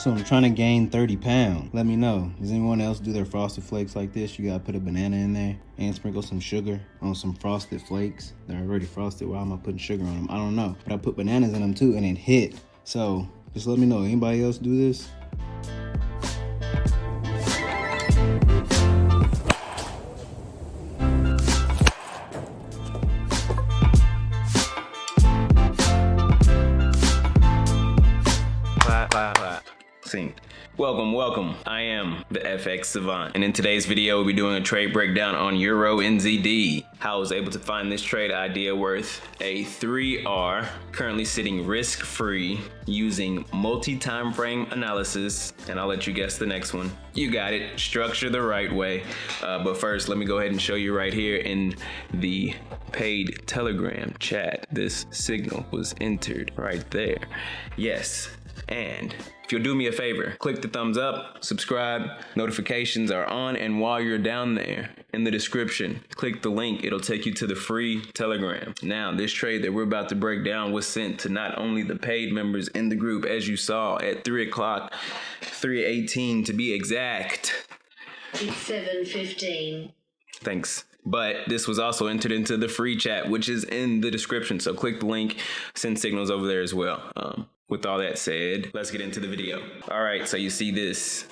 Also, I'm trying to gain 30 pounds. Let me know. Does anyone else do their frosted flakes like this? You gotta put a banana in there and sprinkle some sugar on some frosted flakes. They're already frosted. Why am I putting sugar on them? I don't know. But I put bananas in them too and it hit. So just let me know. Anybody else do this? Welcome. I am the FX Savant, and in today's video we'll be doing a trade breakdown on EURNZD. How I was able to find this trade idea worth a 3R, currently sitting risk-free using multi-time frame analysis, and I'll let you guess the next one. You got it, structure the right way. But first, let me go ahead and show you right here in the paid Telegram chat. This signal was entered right there. Yes. And if you'll do me a favor, click the thumbs up, subscribe, notifications are on, and while you're down there in the description, click the link. It'll take you to the free Telegram. Now, this trade that we're about to break down was sent to not only the paid members in the group, as you saw at 3 o'clock, 3:18 to be exact. It's 7:15. Thanks. But this was also entered into the free chat, which is in the description. So click the link, send signals over there as well. With all that said, let's get into the video. All right, so you see this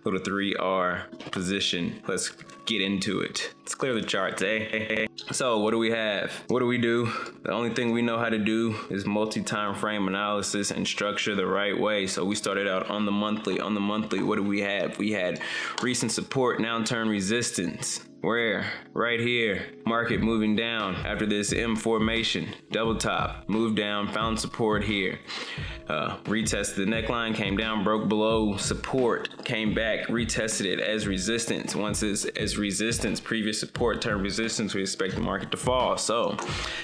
little 3R position. Let's get into it. Let's clear the charts, eh? So what do we have? What do we do? The only thing we know how to do is multi-time frame analysis and structure the right way. So we started out on the monthly. On the monthly, what do we have? We had recent support, now turn resistance. Where? Right here. Market moving down after this M formation. Double top. Moved down. Found support here. Retested the neckline. Came down. Broke below support. Came back. Retested it as resistance. Once it's as resistance, previous support turned resistance, we expect the market to fall. So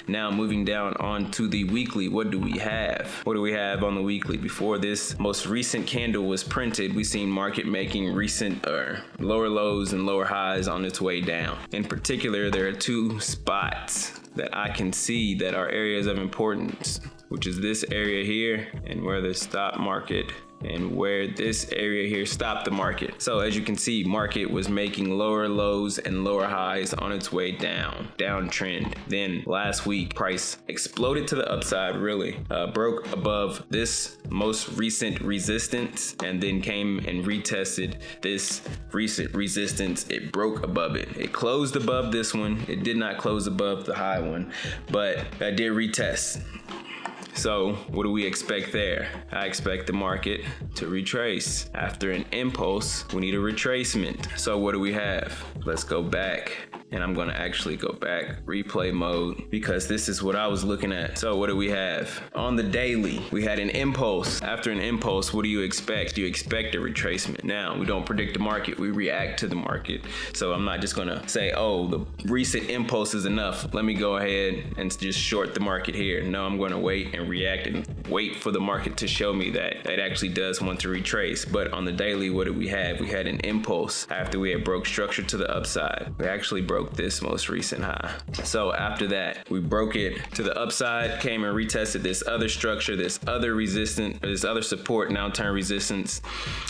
now moving down onto the weekly. What do we have? What do we have on the weekly? Before this most recent candle was printed, we seen market making recent lower lows and lower highs on its way down. In particular, there are two spots that I can see that are areas of importance, which is this area here and where the stop market and where this area here stopped the market. So as you can see, market was making lower lows and lower highs on its way down, downtrend. Then last week, price exploded to the upside, really, broke above this most recent resistance and then came and retested this recent resistance. It broke above it. It closed above this one. It did not close above the high one, but I did retest. So what do we expect there? I expect the market to retrace. After an impulse, we need a retracement. So what do we have? Let's go back. And I'm gonna actually go back, replay mode, because this is what I was looking at. So what do we have? On the daily, we had an impulse. After an impulse, what do you expect? You expect a retracement. Now, we don't predict the market, we react to the market. So I'm not just gonna say, oh, the recent impulse is enough. Let me go ahead and just short the market here. No, I'm gonna wait and react and wait for the market to show me that it actually does want to retrace. But on the daily, what did we have? We had an impulse after we had broke structure to the upside. We actually broke this most recent high. So after that, we broke it to the upside, came and retested this other structure, this other resistance, this other support, now turn resistance.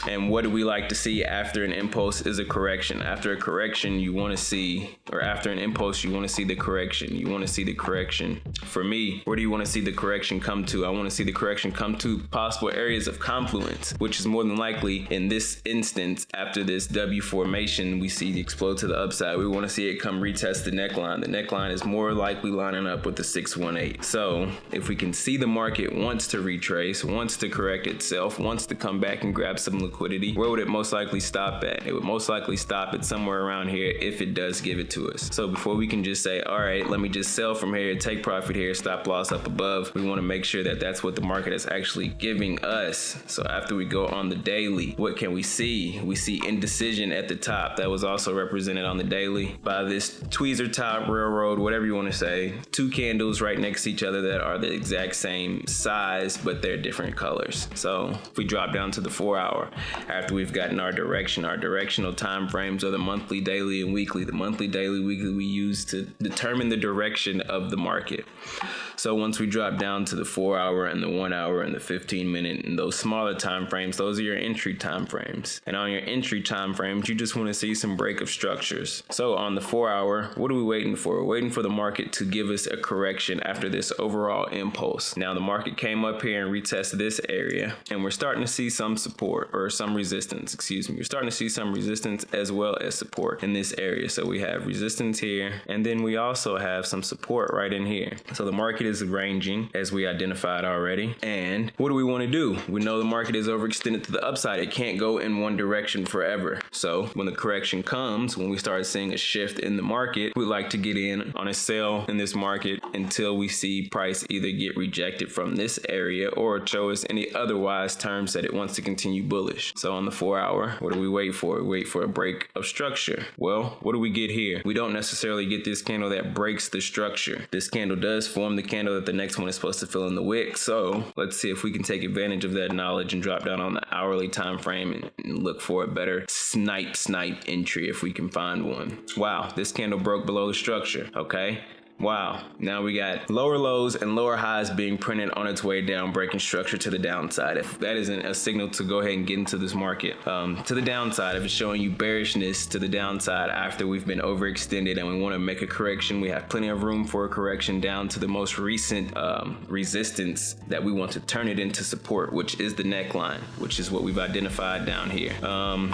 And what do we like to see after an impulse is a correction. After a correction, you want to see, or after an impulse, you want to see the correction. You want to see the correction. For me, where do you want to see the correction come to? I want to see the correction come to possible areas of confluence, which is more than likely in this instance, after this W formation, we see it explode to the upside. We want to see it come retest the neckline. The neckline is more likely lining up with the 618. So if we can see the market wants to retrace, wants to correct itself, wants to come back and grab some liquidity, where would it most likely stop at? It would most likely stop at somewhere around here if it does give it to us. So before we can just say, all right, let me just sell from here, take profit here, stop loss up above, we want to make sure that that's what the market is actually giving us. So after we go on the daily, what can we see? We see indecision at the top. That was also represented on the daily by this tweezer top, railroad, whatever you want to say. Two candles right next to each other that are the exact same size, but they're different colors. So if we drop down to the 4 hour, after we've gotten our directional time frames are the monthly, daily, and weekly. The monthly, daily, weekly we use to determine the direction of the market. So once we drop down to the 4 hour and the 1 hour and the 15 minute and those smaller time frames, those are your entry time frames. And on your entry time frames, you just want to see some break of structures. So on the 4 hour, what are we waiting for? We're waiting for the market to give us a correction after this overall impulse. Now the market came up here and retested this area, and we're starting to see some support or some resistance, excuse me. We're starting to see some resistance as well as support in this area. So we have resistance here, and then we also have some support right in here. So the market is ranging as we identified already. And what do we want to do? We know the market is overextended to the upside. It can't go in one direction forever. So when the correction comes, when we start seeing a shift in the market, we like to get in on a sell in this market until we see price either get rejected from this area or show us any otherwise terms that it wants to continue bullish. So on the 4 hour, what do we wait for? We wait for a break of structure. Well, what do we get here? We don't necessarily get this candle that breaks the structure. This candle does form the candle that the next one is supposed to fill in the wick. So let's see if we can take advantage of that knowledge and drop down on the hourly time frame and look for a better snipe entry if we can find one. Wow, this candle broke below the structure. Okay. Wow, now we got lower lows and lower highs being printed on its way down, breaking structure to the downside. If that isn't a signal to go ahead and get into this market, to the downside, if it's showing you bearishness to the downside after we've been overextended and we want to make a correction, we have plenty of room for a correction down to the most recent resistance that we want to turn it into support, which is the neckline, which is what we've identified down here.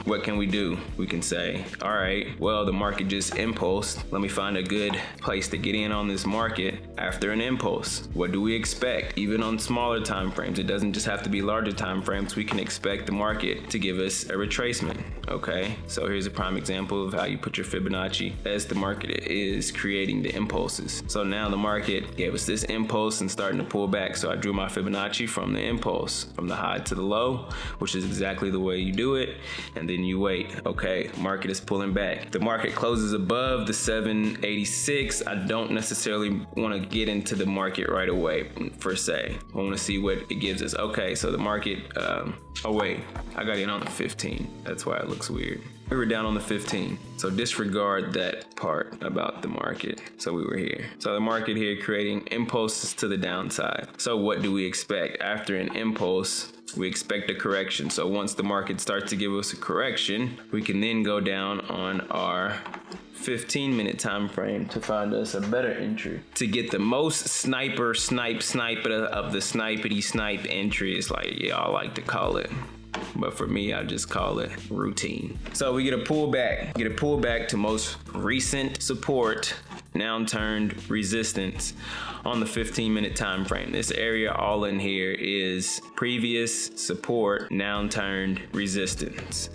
What can we do? We can say, all right, well, the market just impulsed. Let me find a good place to get in on this market after an impulse. What do we expect? Even on smaller time frames, it doesn't just have to be larger time frames. We can expect the market to give us a retracement. Okay, so here's a prime example of how you put your Fibonacci as the market is creating the impulses. So now the market gave us this impulse and starting to pull back. So I drew my Fibonacci from the impulse, from the high to the low, which is exactly the way you do it. And then you wait. Okay, market is pulling back. The market closes above the 786. I don't necessarily want to get into the market right away per se. I want to see what it gives us. Okay, so the market, oh wait, I got in on the 15. That's why it looks weird. We were down on the 15. So disregard that part about the market. So we were here. So the market here creating impulses to the downside. So what do we expect? After an impulse, we expect a correction. So once the market starts to give us a correction, we can then go down on our 15-minute time frame to find us a better entry. To get the most snipe of the snipety snipe entry is like y'all like to call it. But for me, I just call it routine. So we get a pullback to most recent support, now turned resistance on the 15-minute time frame. This area all in here is previous support, now turned resistance.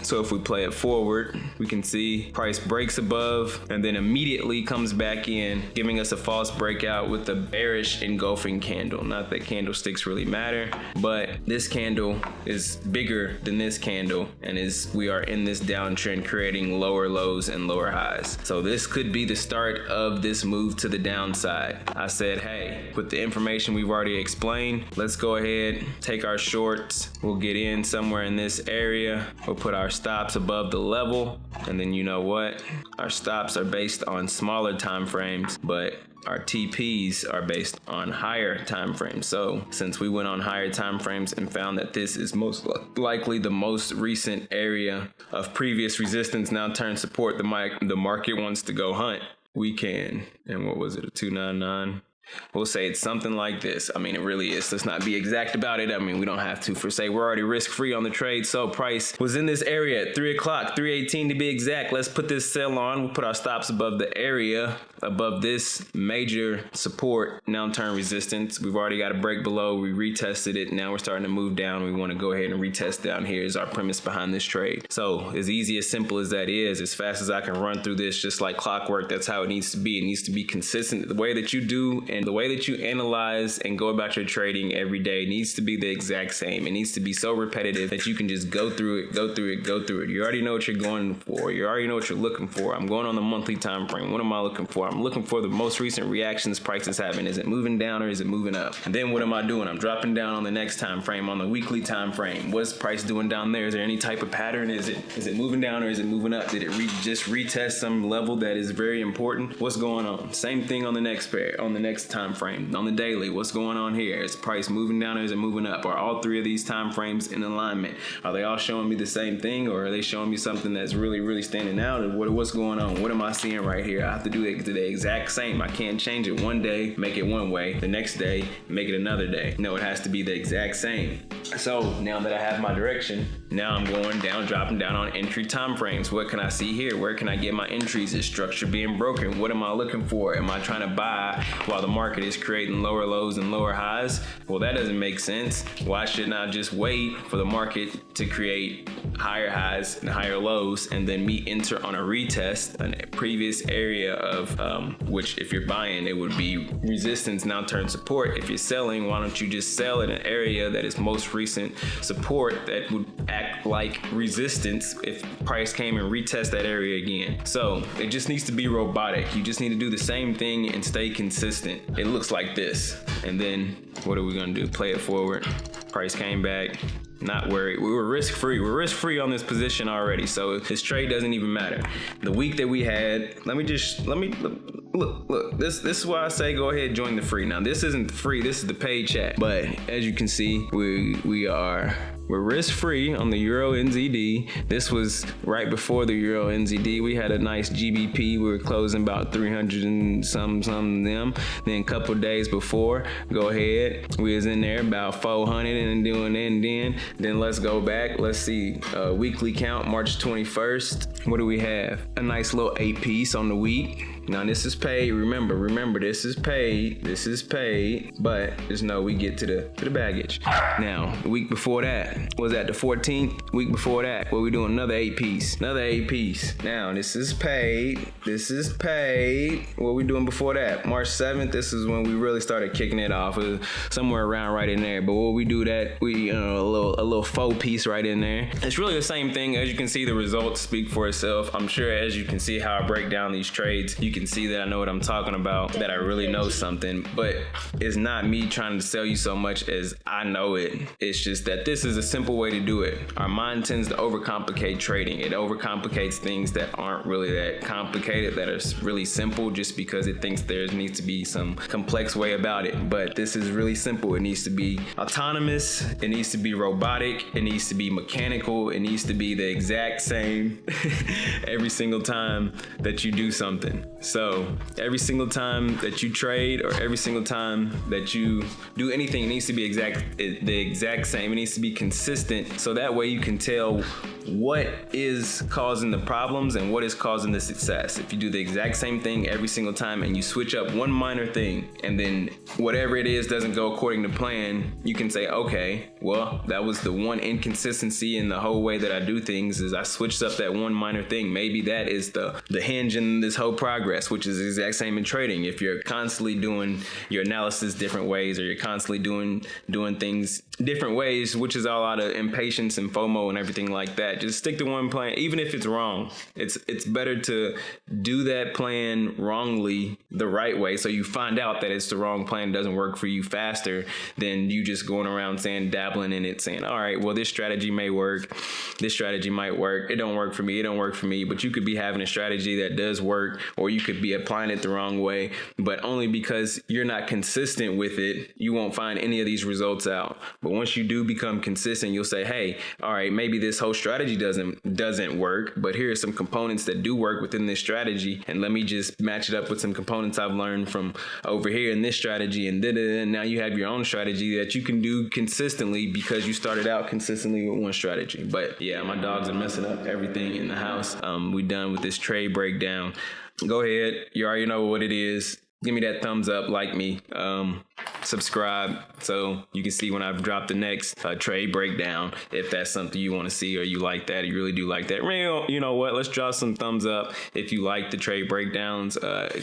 So if we play it forward, we can see price breaks above and then immediately comes back in, giving us a false breakout with a bearish engulfing candle. Not that candlesticks really matter, but this candle is bigger than this candle, and we are in this downtrend creating lower lows and lower highs. So this could be the start of this move to the downside. I said, hey, with the information we've already explained, let's go ahead, take our shorts. We'll get in somewhere in this area. We'll put our stops above the level, and then you know what? Our stops are based on smaller time frames, but our TPs are based on higher time frames. So since we went on higher time frames and found that this is most likely the most recent area of previous resistance now turned support, the market wants to go hunt. We can. And what was it, a 299? We'll say it's something like this. I mean, it really is. Let's not be exact about it. I mean, we don't have to for say we're already risk-free on the trade. So price was in this area at 3 o'clock, 318 to be exact. Let's put this sell on. We'll put our stops above the area, above this major support, now turn resistance. We've already got a break below. We retested it. Now we're starting to move down. We want to go ahead and retest down here is our premise behind this trade. So as easy, as simple as that is, as fast as I can run through this, just like clockwork, that's how it needs to be. It needs to be consistent. The way that you do and the way that you analyze and go about your trading every day needs to be the exact same. It needs to be so repetitive that you can just go through it. You already know what you're going for. You already know what you're looking for. I'm going on the monthly time frame. What am I looking for? I'm looking for the most recent reactions price is having. Is it moving down or is it moving up? And then what am I doing? I'm dropping down on the next time frame, on the weekly time frame. What's price doing down there? Is there any type of pattern? Is it moving down or is it moving up? Did it just retest some level that is very important? What's going on? Same thing on the next pair, on the next next time frame. On the daily, what's going on here? Is price moving down or is it moving up? Are all three of these time frames in alignment? Are they all showing me the same thing, or are they showing me something that's really, really standing out? And what's going on? What am I seeing right here? I have to do it the exact same. I can't change it one day, make it one way, the next day, make it another day. No, it has to be the exact same. So now that I have my direction, now I'm going down, dropping down on entry time frames. What can I see here? Where can I get my entries? Is structure being broken? What am I looking for? Am I trying to buy while the market is creating lower lows and lower highs? Well, that doesn't make sense. Why shouldn't I just wait for the market to create higher highs and higher lows, and then me enter on a retest, a previous area of which, if you're buying, it would be resistance now turn support. If you're selling, why don't you just sell in an area that is most recent support that would act like resistance if price came and retest that area again? So it just needs to be robotic. You just need to do the same thing and stay consistent. It looks like this. And then what are we gonna do? Play it forward. Price came back. Not worried. We were risk-free. We're risk-free on this position already, so this trade doesn't even matter. The week that we had, let me look. This is why I say go ahead and join the free. Now this isn't the free. This is the paid chat. But as you can see, we're risk-free on the EURNZD. This was right before the EURNZD. We had a nice GBP. We were closing about 300 and some of them. Then a couple days before, go ahead. We was in there about 400 and doing it. Then let's go back. Let's see. Weekly count, March 21st. What do we have? A nice little 8-piece on the week. Now this is paid. Remember, this is paid. But just know we get to the baggage. Now, the week before that was at the 14th. Week before that, what we doing? Another 8-piece. Now this is paid. What we doing before that? March 7th. This is when we really started kicking it off. It was somewhere around right in there. But what we do that, we a little faux piece right in there. It's really the same thing. As you can see, the results speak for itself. I'm sure as you can see how I break down these trades, you can see that I know what I'm talking about, that I really know something. But it's not me trying to sell you so much as I know it. It's just that this is a simple way to do it. Our mind tends to overcomplicate trading. It overcomplicates things that aren't really that complicated, that are really simple, just because it thinks there needs to be some complex way about it. But this is really simple. It needs to be autonomous. It needs to be robotic. It needs to be mechanical. It needs to be the exact same every single time that you do something. So every single time that you trade, or every single time that you do anything, it needs to be the exact same. It needs to be consistent, so that way you can tell what is causing the problems and what is causing the success. If you do the exact same thing every single time and you switch up one minor thing, and then whatever it is doesn't go according to plan, you can say, okay, well, that was the one inconsistency in the whole way that I do things, is I switched up that one minor thing. Maybe that is the hinge in this whole progress, which is the exact same in trading. If you're constantly doing your analysis different ways, or you're constantly doing things different ways, which is all out of impatience and FOMO and everything like that, just stick to one plan, even if it's wrong. It's better to do that plan wrongly the right way, so you find out that it's the wrong plan, doesn't work for you faster than you just going around dabbling in it, saying, all right, well, this strategy may work, this strategy might work, it don't work for me. But you could be having a strategy that does work, or you could be applying it the wrong way, but only because you're not consistent with it, you won't find any of these results out. But once you do become consistent, you'll say, hey, all right, maybe this whole strategy doesn't work, but here are some components that do work within this strategy, and let me just match it up with some components I've learned from over here in this strategy, and now you have your own strategy that you can do consistently because you started out consistently with one strategy. But yeah, my dogs are messing up everything in the house. We done with this trade breakdown. Go ahead, you already know what it is. Give me that thumbs up, like me, subscribe, so you can see when I've dropped the next trade breakdown, if that's something you want to see, or you like that, you really do like that. You know what, let's drop some thumbs up if you like the trade breakdowns.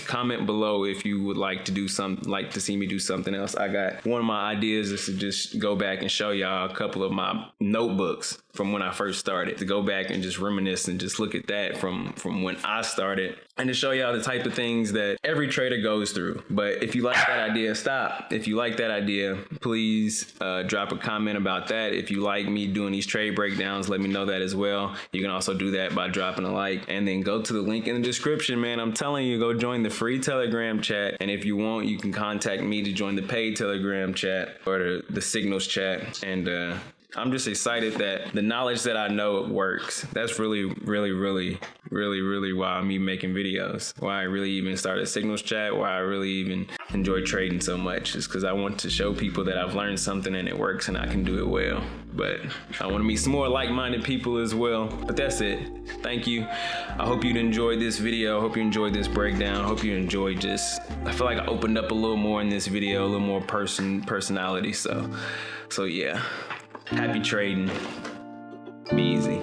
Comment below if you would like to see me do something else. I got one of my ideas is to just go back and show y'all a couple of my notebooks from when I first started, to go back and just reminisce and just look at that from when I started and to show y'all the type of things that every trader goes through. But if you like that idea, stop. If you like that idea, please drop a comment about that. If you like me doing these trade breakdowns, let me know that as well. You can also do that by dropping a like, and then go to the link in the description, man. I'm telling you, go join the free Telegram chat. And if you want, you can contact me to join the paid Telegram chat or the signals chat. And I'm just excited that the knowledge that I know it works. That's really why I'm even making videos. Why I really even started signals chat. Why I really even enjoy trading so much is because I want to show people that I've learned something and it works and I can do it well. But I want to meet some more like-minded people as well. But that's it. Thank you. I hope you enjoyed this video. I hope you enjoyed this breakdown. I hope you enjoyed I feel like I opened up a little more in this video, a little more personality. So yeah. Happy trading. Be easy.